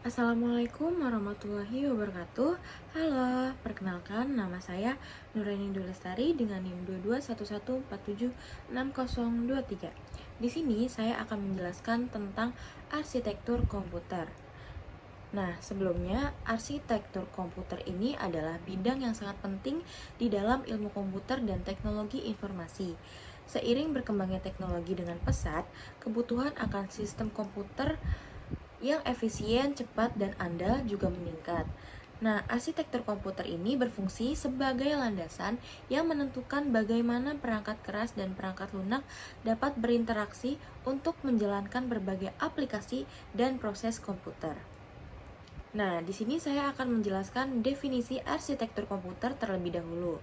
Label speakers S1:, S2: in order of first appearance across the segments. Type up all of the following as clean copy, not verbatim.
S1: Assalamualaikum warahmatullahi wabarakatuh. Halo, perkenalkan nama saya Nuraini Dulestari dengan NIM 2211476023. Di sini saya akan menjelaskan tentang arsitektur komputer. Nah, sebelumnya, arsitektur komputer ini adalah bidang yang sangat penting di dalam ilmu komputer dan teknologi informasi. Seiring berkembangnya teknologi dengan pesat, kebutuhan akan sistem komputer yang efisien, cepat, dan andal juga meningkat. Nah, arsitektur komputer ini berfungsi sebagai landasan yang menentukan bagaimana perangkat keras dan perangkat lunak dapat berinteraksi untuk menjalankan berbagai aplikasi dan proses komputer. Nah, di sini saya akan menjelaskan definisi arsitektur komputer terlebih dahulu.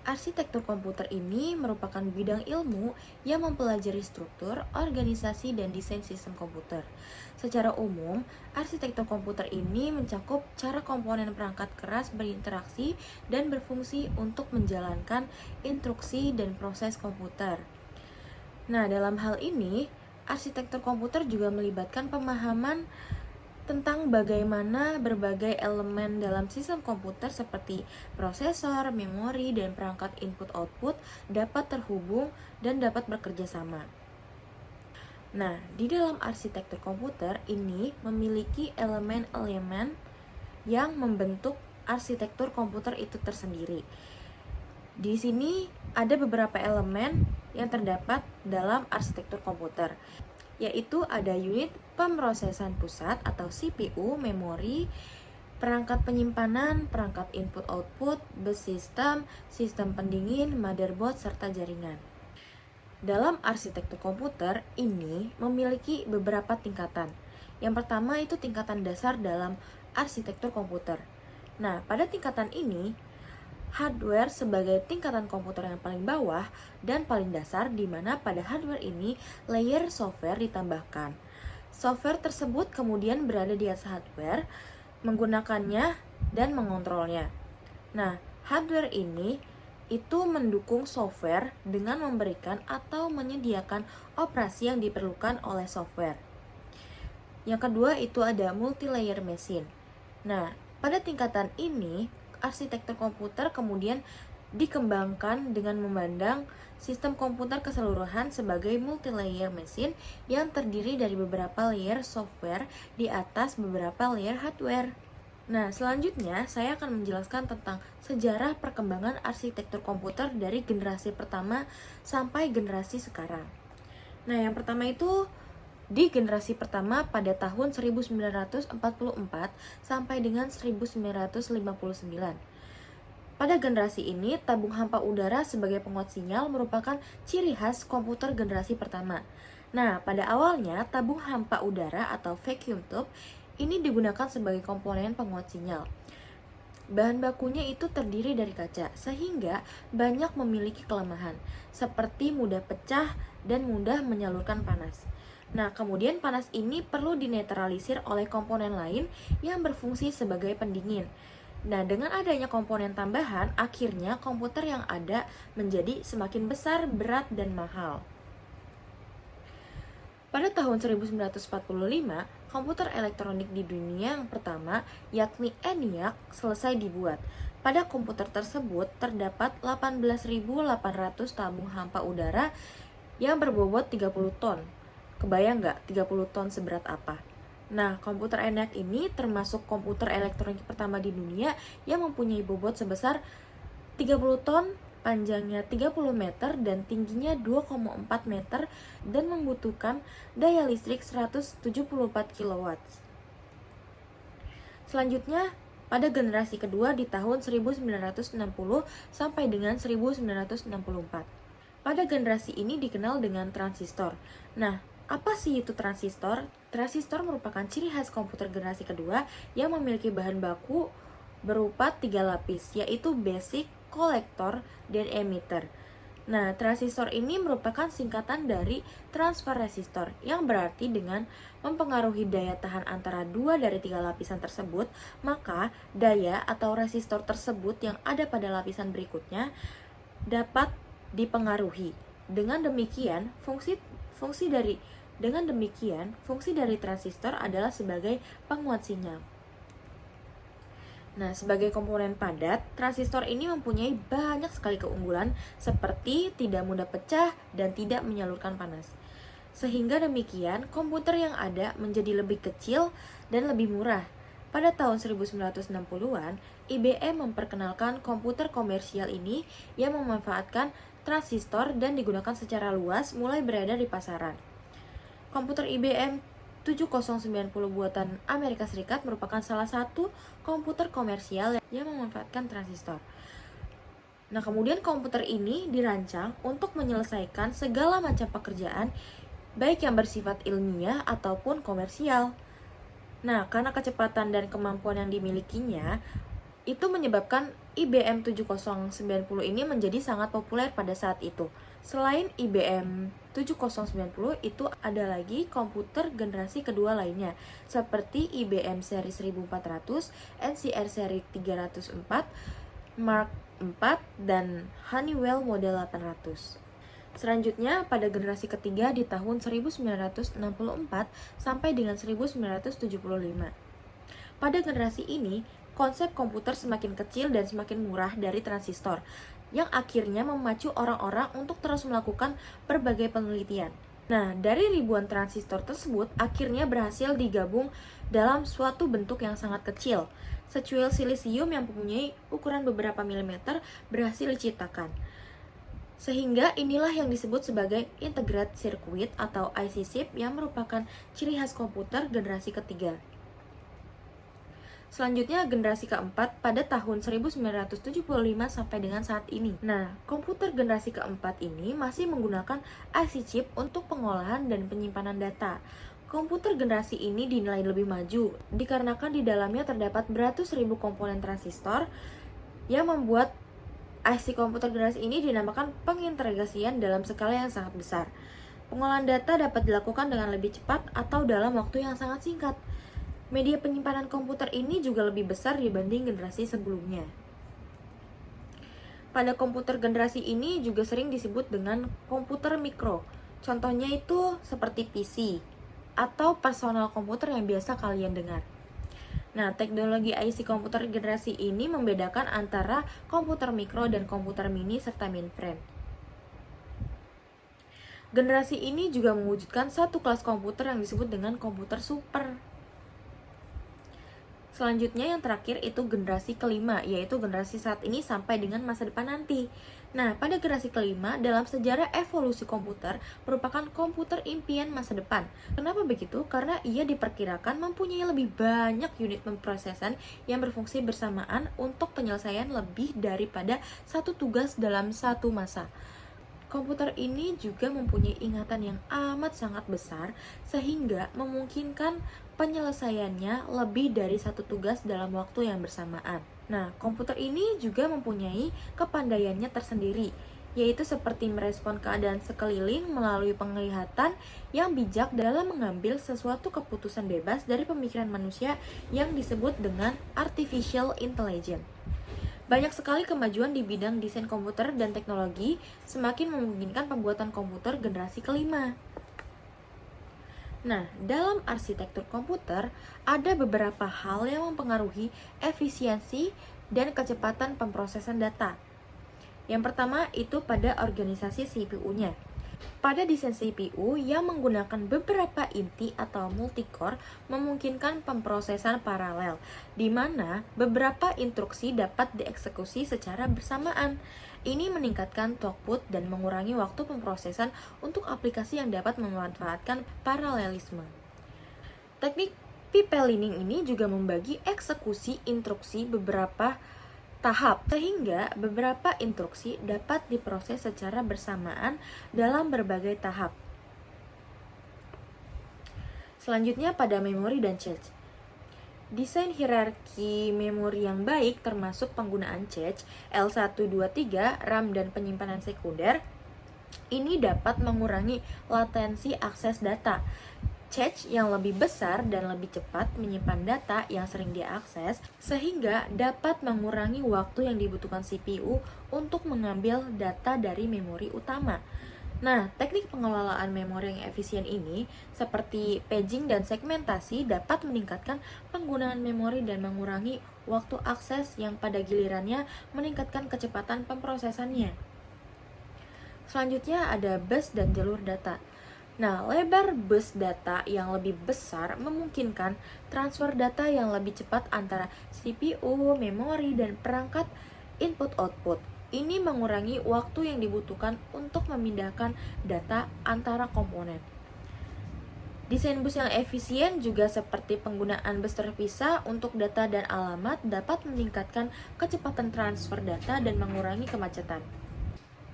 S1: Arsitektur komputer ini merupakan bidang ilmu yang mempelajari struktur, organisasi, dan desain sistem komputer. Secara umum, arsitektur komputer ini mencakup cara komponen perangkat keras berinteraksi dan berfungsi untuk menjalankan instruksi dan proses komputer. Nah, dalam hal ini, arsitektur komputer juga melibatkan pemahaman tentang bagaimana berbagai elemen dalam sistem komputer seperti prosesor, memori, dan perangkat input-output dapat terhubung dan dapat bekerja sama. Nah, di dalam arsitektur komputer ini memiliki elemen-elemen yang membentuk arsitektur komputer itu tersendiri. Di sini ada beberapa elemen yang terdapat dalam arsitektur komputer, yaitu ada unit pemrosesan pusat atau CPU, memori, perangkat penyimpanan, perangkat input-output, bus system, sistem pendingin, motherboard, serta jaringan. Dalam arsitektur komputer ini memiliki beberapa tingkatan. Yang pertama itu tingkatan dasar dalam arsitektur komputer. Nah, pada tingkatan ini, hardware sebagai tingkatan komputer yang paling bawah dan paling dasar, di mana pada hardware ini layer software ditambahkan. Software tersebut kemudian berada di atas hardware, menggunakannya dan mengontrolnya. Nah, hardware ini itu mendukung software dengan memberikan atau menyediakan operasi yang diperlukan oleh software. Yang kedua itu ada multi-layer machine. Nah, pada tingkatan ini, arsitektur komputer kemudian dikembangkan dengan memandang sistem komputer keseluruhan sebagai multi-layer machine yang terdiri dari beberapa layer software di atas beberapa layer hardware. Nah, selanjutnya saya akan menjelaskan tentang sejarah perkembangan arsitektur komputer dari generasi pertama sampai generasi sekarang. Nah, yang pertama itu di generasi pertama pada tahun 1944 sampai dengan 1959. Pada generasi ini, tabung hampa udara sebagai penguat sinyal merupakan ciri khas komputer generasi pertama. Nah, pada awalnya, tabung hampa udara atau vacuum tube ini digunakan sebagai komponen penguat sinyal. Bahan bakunya itu terdiri dari kaca, sehingga banyak memiliki kelemahan, seperti mudah pecah dan mudah menyalurkan panas. Nah, kemudian panas ini perlu dinetralisir oleh komponen lain yang berfungsi sebagai pendingin. Nah, dengan adanya komponen tambahan, akhirnya komputer yang ada menjadi semakin besar, berat, dan mahal. Pada tahun 1945, komputer elektronik di dunia yang pertama, yakni ENIAC, selesai dibuat. Pada komputer tersebut terdapat 18.800 tabung hampa udara yang berbobot 30 ton. Kebayang nggak 30 ton seberat apa? Nah, komputer ENIAC ini termasuk komputer elektronik pertama di dunia yang mempunyai bobot sebesar 30 ton, panjangnya 30 meter dan tingginya 2,4 meter dan membutuhkan daya listrik 174 kW. Selanjutnya, pada generasi kedua di tahun 1960 sampai dengan 1964. Pada generasi ini dikenal dengan transistor. Nah, apa sih itu transistor? Transistor merupakan ciri khas komputer generasi kedua yang memiliki bahan baku berupa 3 lapis, yaitu basic, kolektor, dan emitter. Nah, transistor ini merupakan singkatan dari transfer resistor, yang berarti dengan mempengaruhi daya tahan antara 2 dari 3 lapisan tersebut, maka daya atau resistor tersebut yang ada pada lapisan berikutnya dapat dipengaruhi. Dengan demikian, fungsi dari Dengan demikian, fungsi dari transistor adalah sebagai penguat sinyal. Nah, sebagai komponen padat, transistor ini mempunyai banyak sekali keunggulan seperti tidak mudah pecah dan tidak menyalurkan panas. Sehingga demikian, komputer yang ada menjadi lebih kecil dan lebih murah. Pada tahun 1960-an, IBM memperkenalkan komputer komersial ini yang memanfaatkan transistor dan digunakan secara luas mulai beredar di pasaran. Komputer IBM 7090 buatan Amerika Serikat merupakan salah satu komputer komersial yang memanfaatkan transistor. Nah, kemudian komputer ini dirancang untuk menyelesaikan segala macam pekerjaan, baik yang bersifat ilmiah ataupun komersial. Nah, karena kecepatan dan kemampuan yang dimilikinya, itu menyebabkan IBM 7090 ini menjadi sangat populer pada saat itu. Selain IBM 7090, itu ada lagi komputer generasi kedua lainnya, seperti IBM seri 1400, NCR seri 304, Mark IV, dan Honeywell model 800. Selanjutnya, pada generasi ketiga di tahun 1964 sampai dengan 1975. Pada generasi ini, konsep komputer semakin kecil dan semakin murah dari transistor, yang akhirnya memacu orang-orang untuk terus melakukan berbagai penelitian. Nah, dari ribuan transistor tersebut, akhirnya berhasil digabung dalam suatu bentuk yang sangat kecil. Secuil silisium yang mempunyai ukuran beberapa milimeter berhasil diciptakan. Sehingga inilah yang disebut sebagai integrated circuit atau IC chip yang merupakan ciri khas komputer generasi ketiga. Selanjutnya generasi keempat pada tahun 1975 sampai dengan saat ini. Nah, komputer generasi keempat ini masih menggunakan IC chip untuk pengolahan dan penyimpanan data. Komputer generasi ini dinilai lebih maju dikarenakan di dalamnya terdapat beratus ribu komponen transistor yang membuat IC komputer generasi ini dinamakan pengintegrasian dalam skala yang sangat besar. Pengolahan data dapat dilakukan dengan lebih cepat atau dalam waktu yang sangat singkat. Media penyimpanan komputer ini juga lebih besar dibanding generasi sebelumnya. Pada komputer generasi ini juga sering disebut dengan komputer mikro. Contohnya itu seperti PC atau personal komputer yang biasa kalian dengar. Nah, teknologi IC komputer generasi ini membedakan antara komputer mikro dan komputer mini serta mainframe. Generasi ini juga mewujudkan satu kelas komputer yang disebut dengan komputer super. Selanjutnya yang terakhir itu generasi kelima, yaitu generasi saat ini sampai dengan masa depan nanti. Nah, pada generasi kelima, dalam sejarah evolusi komputer, merupakan komputer impian masa depan. Kenapa begitu? Karena ia diperkirakan mempunyai lebih banyak unit pemrosesan yang berfungsi bersamaan untuk penyelesaian lebih daripada satu tugas dalam satu masa. Komputer ini juga mempunyai ingatan yang amat sangat besar sehingga memungkinkan penyelesaiannya lebih dari satu tugas dalam waktu yang bersamaan. Nah, komputer ini juga mempunyai kepandaiannya tersendiri, yaitu seperti merespon keadaan sekeliling melalui penglihatan yang bijak dalam mengambil sesuatu keputusan bebas dari pemikiran manusia yang disebut dengan artificial intelligence. Banyak sekali kemajuan di bidang desain komputer dan teknologi semakin memungkinkan pembuatan komputer generasi kelima. Nah, dalam arsitektur komputer, ada beberapa hal yang mempengaruhi efisiensi dan kecepatan pemrosesan data. Yang pertama itu pada organisasi CPU-nya. Pada desain CPU yang menggunakan beberapa inti atau multicore memungkinkan pemrosesan paralel, di mana beberapa instruksi dapat dieksekusi secara bersamaan. Ini meningkatkan throughput dan mengurangi waktu pemrosesan untuk aplikasi yang dapat memanfaatkan paralelisme. Teknik pipelining ini juga membagi eksekusi instruksi beberapa tahap, sehingga beberapa instruksi dapat diproses secara bersamaan dalam berbagai tahap. Selanjutnya pada memori dan cache. Desain hierarki memori yang baik termasuk penggunaan cache L123, RAM dan penyimpanan sekunder ini dapat mengurangi latensi akses data. Cache yang lebih besar dan lebih cepat menyimpan data yang sering diakses sehingga dapat mengurangi waktu yang dibutuhkan CPU untuk mengambil data dari memori utama. Nah, teknik pengelolaan memori yang efisien ini, seperti paging dan segmentasi, dapat meningkatkan penggunaan memori dan mengurangi waktu akses yang pada gilirannya meningkatkan kecepatan pemrosesannya. Selanjutnya ada bus dan jalur data. Nah, lebar bus data yang lebih besar memungkinkan transfer data yang lebih cepat antara CPU, memori, dan perangkat input-output. Ini mengurangi waktu yang dibutuhkan untuk memindahkan data antara komponen. Desain bus yang efisien juga seperti penggunaan bus terpisah untuk data dan alamat dapat meningkatkan kecepatan transfer data dan mengurangi kemacetan.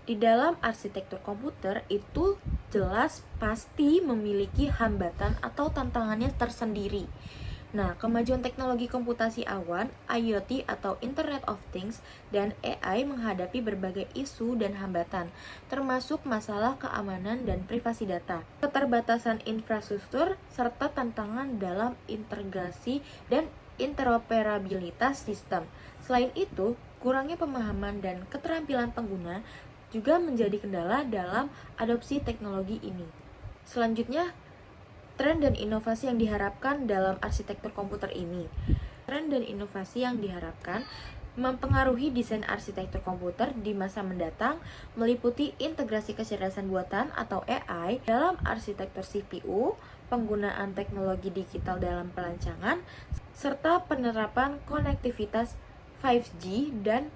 S1: Di dalam arsitektur komputer itu jelas pasti memiliki hambatan atau tantangannya tersendiri. Nah, kemajuan teknologi komputasi awan, IoT atau Internet of Things, dan AI menghadapi berbagai isu dan hambatan, termasuk masalah keamanan dan privasi data, keterbatasan infrastruktur, serta tantangan dalam integrasi dan interoperabilitas sistem. Selain itu, kurangnya pemahaman dan keterampilan pengguna juga menjadi kendala dalam adopsi teknologi ini. Selanjutnya, tren dan inovasi yang diharapkan dalam arsitektur komputer ini. Tren dan inovasi yang diharapkan mempengaruhi desain arsitektur komputer di masa mendatang meliputi integrasi kecerdasan buatan atau AI dalam arsitektur CPU, penggunaan teknologi digital dalam pelancangan, serta penerapan konektivitas 5G dan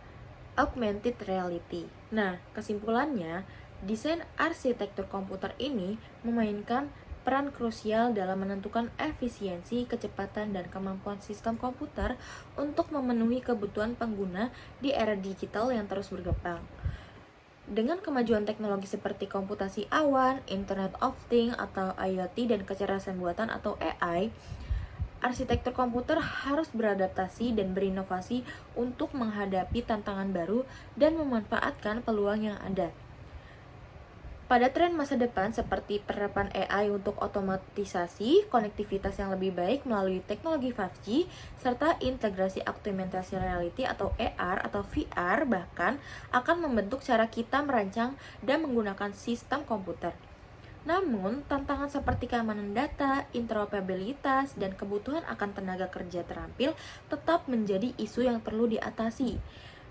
S1: augmented reality. Nah, kesimpulannya, desain arsitektur komputer ini memainkan peran krusial dalam menentukan efisiensi, kecepatan, dan kemampuan sistem komputer untuk memenuhi kebutuhan pengguna di era digital yang terus berkembang. Dengan kemajuan teknologi seperti komputasi awan, Internet of Things atau IoT, dan kecerdasan buatan atau AI, arsitektur komputer harus beradaptasi dan berinovasi untuk menghadapi tantangan baru dan memanfaatkan peluang yang ada. Pada tren masa depan seperti penerapan AI untuk otomatisasi, konektivitas yang lebih baik melalui teknologi 5G, serta integrasi augmented reality atau AR atau VR bahkan akan membentuk cara kita merancang dan menggunakan sistem komputer. Namun, tantangan seperti keamanan data, interoperabilitas, dan kebutuhan akan tenaga kerja terampil tetap menjadi isu yang perlu diatasi.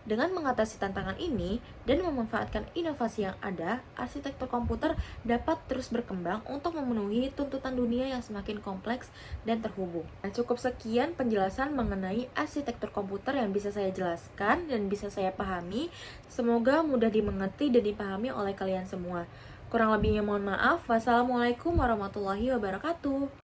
S1: Dengan mengatasi tantangan ini dan memanfaatkan inovasi yang ada, arsitektur komputer dapat terus berkembang untuk memenuhi tuntutan dunia yang semakin kompleks dan terhubung. Nah, cukup sekian penjelasan mengenai arsitektur komputer yang bisa saya jelaskan dan bisa saya pahami. Semoga mudah dimengerti dan dipahami oleh kalian semua. Kurang lebihnya mohon maaf. Wassalamualaikum warahmatullahi wabarakatuh.